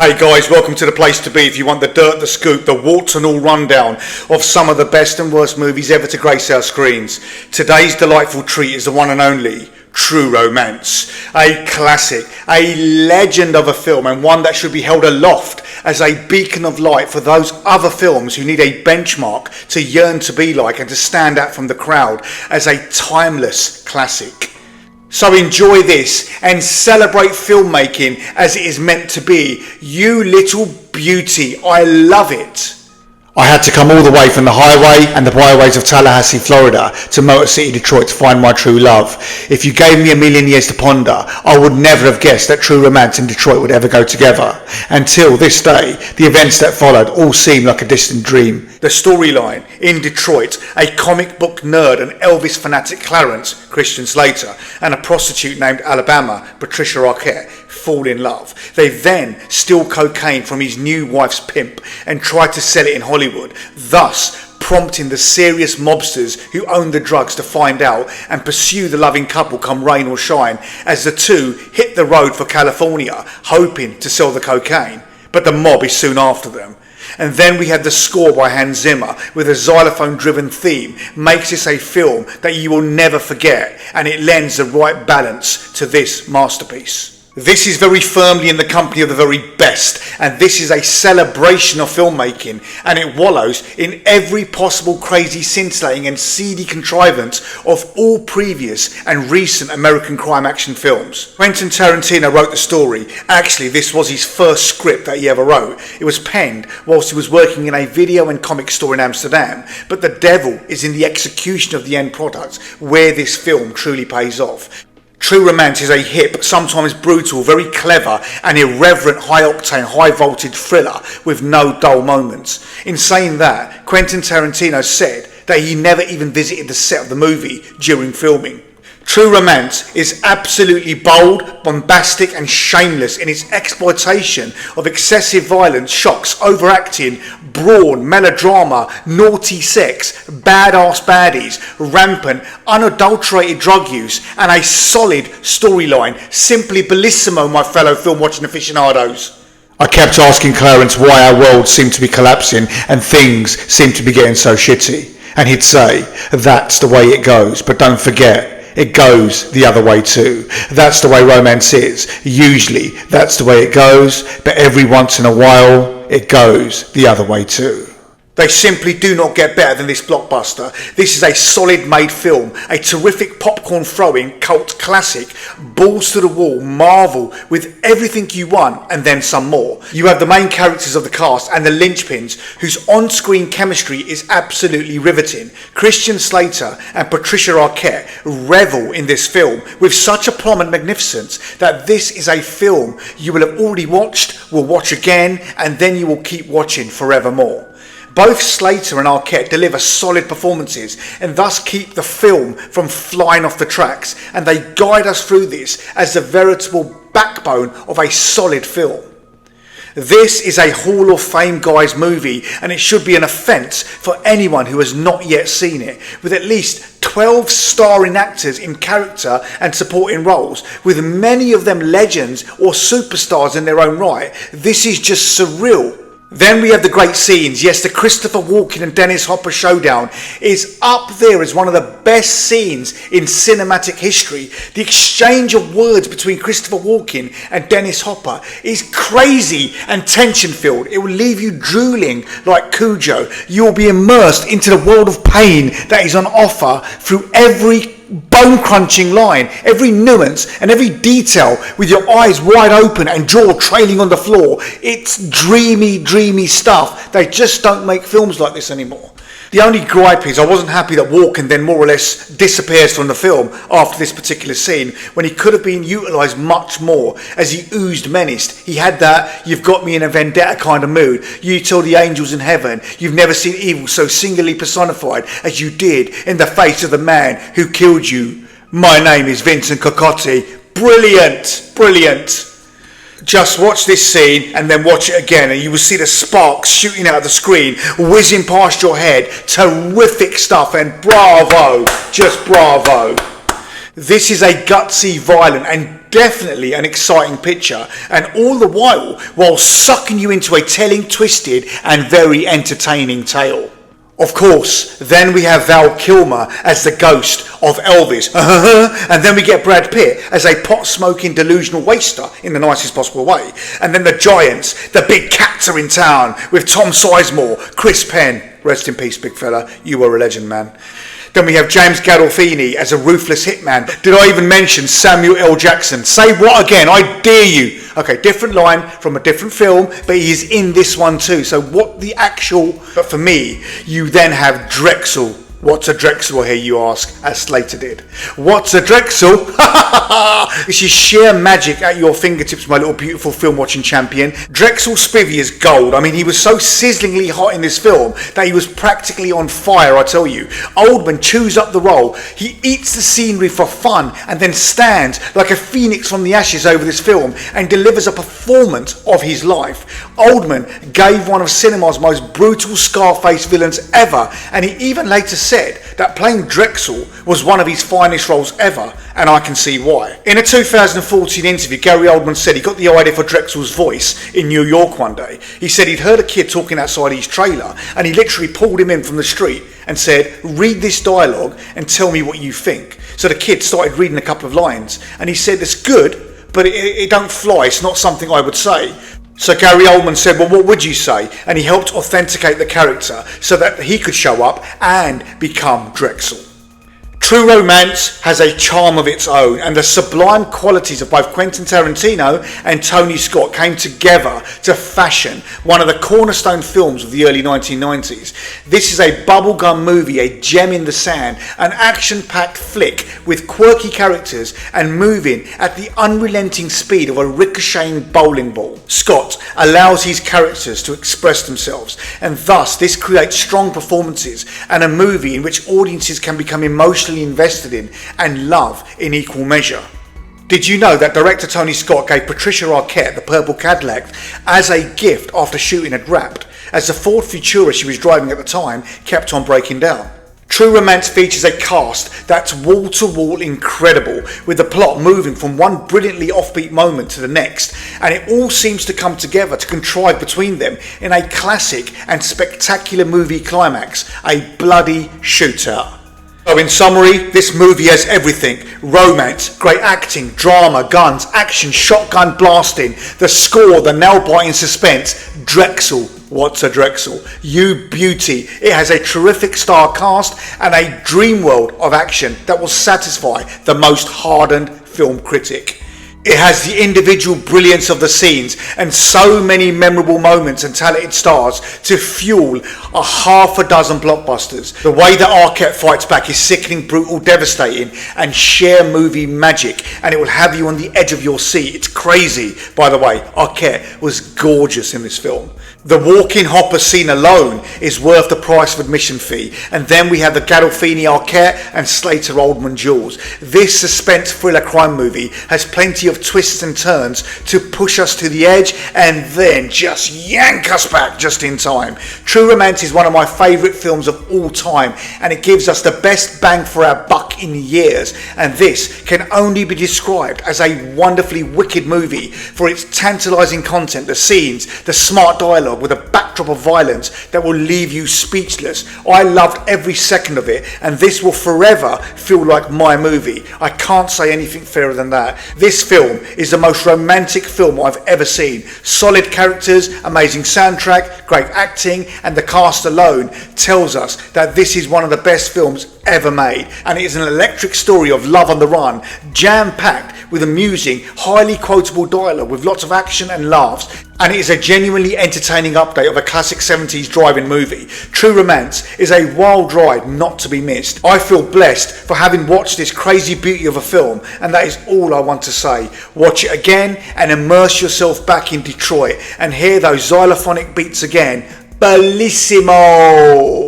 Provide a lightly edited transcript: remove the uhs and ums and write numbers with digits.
Hey guys, welcome to the place to be if you want the dirt, the scoop, the warts and all rundown of some of the best and worst movies ever to grace our screens. Today's delightful treat is the one and only True Romance, a classic, a legend of a film, and one that should be held aloft as a beacon of light for those other films who need a benchmark to yearn to be like and to stand out from the crowd as a timeless classic. So enjoy this and celebrate filmmaking as it is meant to be. You little beauty, I love it. I had to come all the way from the highway and the byways of Tallahassee, Florida to Motor City, Detroit to find my true love. If you gave me a million years to ponder, I would never have guessed that True Romance and Detroit would ever go together. Until this day, the events that followed all seemed like a distant dream. The storyline, in Detroit, a comic book nerd and Elvis fanatic Clarence, Christian Slater, and a prostitute named Alabama, Patricia Arquette, fall in love. They then steal cocaine from his new wife's pimp and try to sell it in Hollywood, thus prompting the serious mobsters who own the drugs to find out and pursue the loving couple come rain or shine as the two hit the road for California, hoping to sell the cocaine. But the mob is soon after them. And then we have the score by Hans Zimmer with a xylophone-driven theme, makes this a film that you will never forget, and it lends the right balance to this masterpiece. This is very firmly in the company of the very best, and this is a celebration of filmmaking, and it wallows in every possible crazy scintillating and seedy contrivance of all previous and recent American crime action films. Quentin Tarantino wrote the story. Actually, this was his first script that he ever wrote. It was penned whilst he was working in a video and comic store in Amsterdam, but the devil is in the execution of the end product, where this film truly pays off. True Romance is a hip, sometimes brutal, very clever and irreverent high-octane, high-voltage thriller with no dull moments. In saying that, Quentin Tarantino said that he never even visited the set of the movie during filming. True Romance is absolutely bold, bombastic and shameless in its exploitation of excessive violence, shocks, overacting, brawn, melodrama, naughty sex, badass baddies, rampant, unadulterated drug use, and a solid storyline. Simply bellissimo, my fellow film-watching aficionados. I kept asking Clarence why our world seemed to be collapsing and things seemed to be getting so shitty. And he'd say, that's the way it goes, but don't forget, it goes the other way too. That's the way romance is. Usually that's the way it goes, but every once in a while it goes the other way too. They simply do not get better than this blockbuster. This is a solid made film, a terrific popcorn throwing cult classic, balls to the wall, marvel with everything you want and then some more. You have the main characters of the cast and the linchpins whose on-screen chemistry is absolutely riveting. Christian Slater and Patricia Arquette revel in this film with such a plum and magnificence that this is a film you will have already watched, will watch again, and then you will keep watching forevermore. Both Slater and Arquette deliver solid performances and thus keep the film from flying off the tracks, and they guide us through this as the veritable backbone of a solid film. This is a Hall of Fame guys movie, and it should be an offence for anyone who has not yet seen it, with at least 12 starring actors in character and supporting roles, with many of them legends or superstars in their own right. This is just surreal. Then we have the great scenes. Yes, the Christopher Walken and Dennis Hopper showdown is up there as one of the best scenes in cinematic history. The exchange of words between Christopher Walken and Dennis Hopper is crazy and tension-filled. It will leave you drooling like Cujo. You will be immersed into the world of pain that is on offer through every bone-crunching line, every nuance and every detail, with your eyes wide open and jaw trailing on the floor. It's dreamy stuff. They just don't make films like this anymore. The only gripe is I wasn't happy that Walken then more or less disappears from the film after this particular scene, when he could have been utilised much more as he oozed menace. He had that "you've got me in a vendetta" kind of mood. You tell the angels in heaven you've never seen evil so singularly personified as you did in the face of the man who killed you. My name is Vincent Cocotti. Brilliant. Just watch this scene and then watch it again, and you will see the sparks shooting out of the screen, whizzing past your head. Terrific stuff, and bravo, just bravo. This is a gutsy, violent and definitely an exciting picture, and all the while sucking you into a telling, twisted and very entertaining tale. Of course, then we have Val Kilmer as the ghost of Elvis, and then we get Brad Pitt as a pot-smoking delusional waster in the nicest possible way, and then the giants, the big cats are in town with Tom Sizemore, Chris Penn, rest in peace big fella, you were a legend man. Then we have James Gandolfini as a ruthless hitman. Did I even mention Samuel L. Jackson? Say what again? I dare you. Okay, different line from a different film, but he is in this one too. So what the actual... But for me, you then have Drexel. What's a Drexel here, you ask, as Slater did. What's a Drexel? This is sheer magic at your fingertips, my little beautiful film-watching champion. Drexel Spivey is gold. I mean, he was so sizzlingly hot in this film that he was practically on fire, I tell you. Oldman chews up the role. He eats the scenery for fun and then stands like a phoenix from the ashes over this film and delivers a performance of his life. Oldman gave one of cinema's most brutal Scarface villains ever, and he even later said that playing Drexel was one of his finest roles ever, and I can see why. In a 2014 interview, Gary Oldman said he got the idea for Drexel's voice in New York one day. He said he'd heard a kid talking outside his trailer, and he literally pulled him in from the street and said, read this dialogue and tell me what you think. So the kid started reading a couple of lines, and he said, it's good, but it don't fly, it's not something I would say. So Gary Oldman said, well, what would you say? And he helped authenticate the character so that he could show up and become Drexel. True Romance has a charm of its own, and the sublime qualities of both Quentin Tarantino and Tony Scott came together to fashion one of the cornerstone films of the early 1990s. This is a bubblegum movie, a gem in the sand, an action-packed flick with quirky characters and moving at the unrelenting speed of a ricocheting bowling ball. Scott allows his characters to express themselves, and thus this creates strong performances and a movie in which audiences can become emotionally invested in and love in equal measure. Did you know that director Tony Scott gave Patricia Arquette the purple Cadillac as a gift after shooting had wrapped, as the Ford Futura she was driving at the time kept on breaking down? True Romance features a cast that's wall-to-wall incredible, with the plot moving from one brilliantly offbeat moment to the next, and it all seems to come together to contrive between them in a classic and spectacular movie climax, a bloody shootout. So in summary, this movie has everything: romance, great acting, drama, guns, action, shotgun blasting, the score, the nail-biting suspense. Drexel, what's a Drexel? You beauty. It has a terrific star cast and a dream world of action that will satisfy the most hardened film critic. It has the individual brilliance of the scenes and so many memorable moments and talented stars to fuel a half a dozen blockbusters. The way that Arquette fights back is sickening, brutal, devastating, and sheer movie magic, and it will have you on the edge of your seat. It's crazy. By the way, Arquette was gorgeous in this film. The walk-in hopper scene alone is worth the price of admission fee, and then we have the Gandolfini Arquette and Slater Oldman duels. This suspense thriller crime movie has plenty of twists and turns to push us to the edge and then just yank us back just in time. True Romance is one of my favourite films of all time, and it gives us the best bang for our buck in years, and this can only be described as a wonderfully wicked movie for its tantalising content, the scenes, the smart dialogue with a backdrop of violence that will leave you speechless. I loved every second of it, and this will forever feel like my movie. I can't say anything fairer than that. This film is the most romantic film I've ever seen. Solid characters, amazing soundtrack, great acting, and the cast alone tells us that this is one of the best films ever made, and it is an electric story of love on the run, jam-packed with amusing, highly quotable dialogue with lots of action and laughs, and it is a genuinely entertaining update of a classic 70s drive-in movie. True Romance is a wild ride not to be missed. I feel blessed for having watched this crazy beauty of a film, and that is all I want to say. Watch it again and immerse yourself back in Detroit and hear those xylophonic beats again. Bellissimo!